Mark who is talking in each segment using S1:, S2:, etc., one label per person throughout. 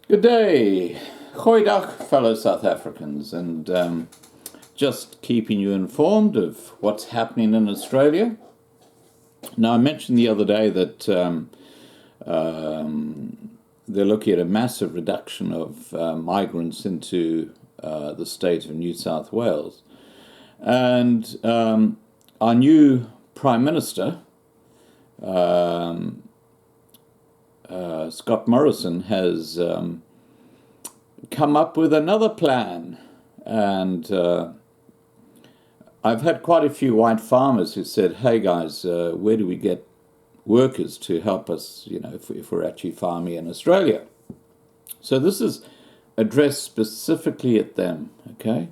S1: Good day. Goeiedag, fellow South Africans, and just keeping you informed of what's happening in Australia. Now, I mentioned the other day that they're looking at a massive reduction of migrants into the state of New South Wales. And our new Prime Minister, Scott Morrison, has come up with another plan. And I've had quite a few white farmers who said, hey guys, where do we get workers to help us, if we're actually farming in Australia? So this is addressed specifically at them, okay?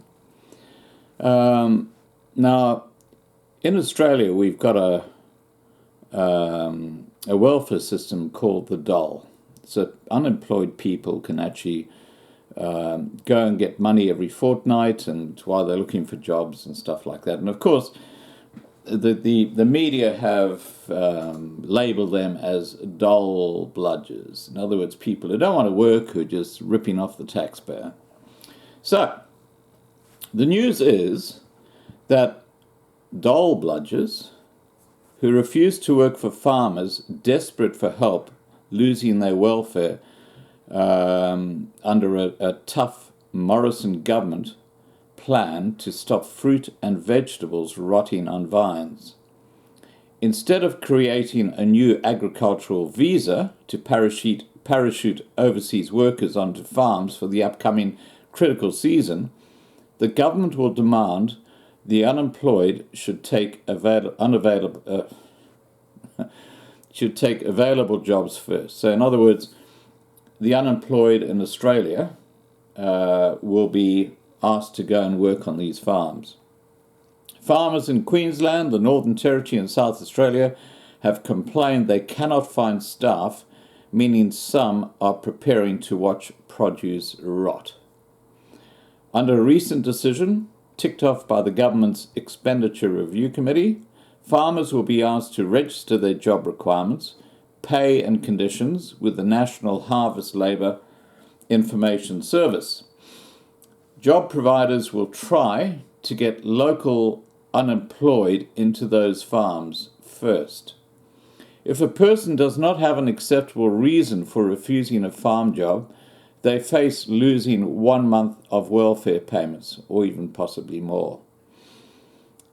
S1: Now, in Australia, we've got a welfare system called the dole. So unemployed people can actually go and get money every fortnight, and while they're looking for jobs and stuff like that. And of course, the media have labelled them as dole bludgers. In other words, people who don't want to work, who are just ripping off the taxpayer. So the news is that dole bludgers who refuse to work for farmers desperate for help, losing their welfare under a tough Morrison government plan to stop fruit and vegetables rotting on vines. Instead of creating a new agricultural visa to parachute overseas workers onto farms for the upcoming critical season, the government will demand the unemployed should take available jobs first. So in other words, the unemployed in Australia will be asked to go and work on these farms. Farmers in Queensland, the Northern Territory and South Australia have complained they cannot find staff, meaning some are preparing to watch produce rot. Under a recent decision, ticked off by the government's Expenditure Review Committee, farmers will be asked to register their job requirements, pay and conditions with the National Harvest Labour Information Service. Job providers will try to get local unemployed into those farms first. If a person does not have an acceptable reason for refusing a farm job, they face losing 1 month of welfare payments, or even possibly more.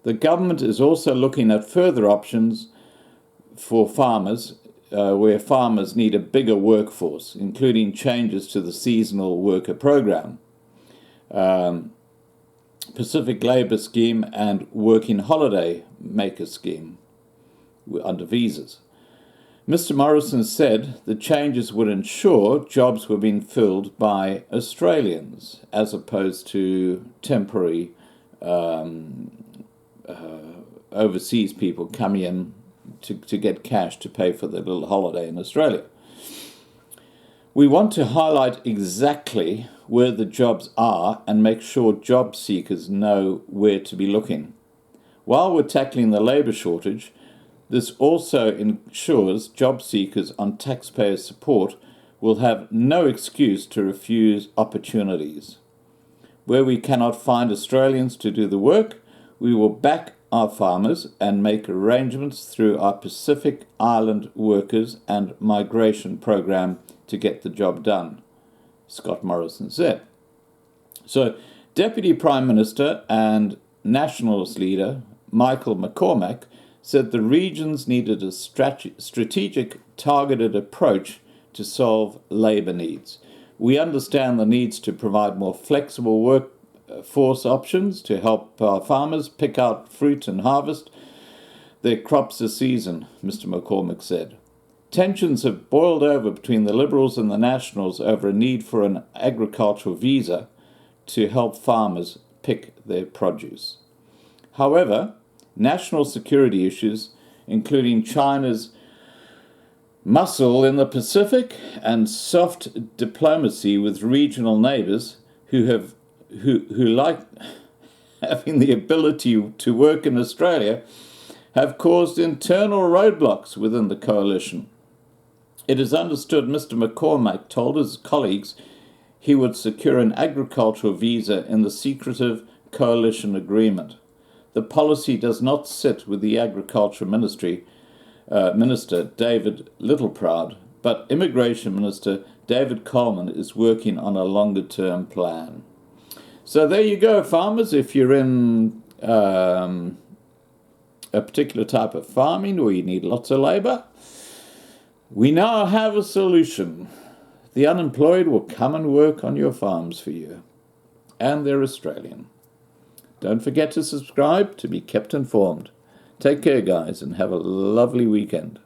S1: The government is also looking at further options for farmers, where farmers need a bigger workforce, including changes to the seasonal worker program, Pacific Labour Scheme and Working Holiday Maker Scheme under visas. Mr. Morrison said the changes would ensure jobs were being filled by Australians as opposed to temporary overseas people coming in to get cash to pay for their little holiday in Australia. We want to highlight exactly where the jobs are and make sure job seekers know where to be looking. While we're tackling the labour shortage, this also ensures job seekers on taxpayer support will have no excuse to refuse opportunities. Where we cannot find Australians to do the work, we will back our farmers and make arrangements through our Pacific Island Workers and Migration Program to get the job done, Scott Morrison said. So, Deputy Prime Minister and Nationals leader Michael McCormack said the regions needed a strategic, targeted approach to solve labour needs. We understand the needs to provide more flexible workforce options to help our farmers pick out fruit and harvest their crops this season, Mr. McCormack said. Tensions have boiled over between the Liberals and the Nationals over a need for an agricultural visa to help farmers pick their produce. However, national security issues, including China's muscle in the Pacific and soft diplomacy with regional neighbours who like having the ability to work in Australia, have caused internal roadblocks within the coalition. It is understood Mr. McCormack told his colleagues he would secure an agricultural visa in the secretive coalition agreement. The policy does not sit with the Agriculture Ministry Minister David Littleproud, but Immigration Minister David Coleman is working on a longer-term plan. So there you go, farmers. If you're in a particular type of farming or you need lots of labour, we now have a solution. The unemployed will come and work on your farms for you. And they're Australian. Don't forget to subscribe to be kept informed. Take care, guys, and have a lovely weekend.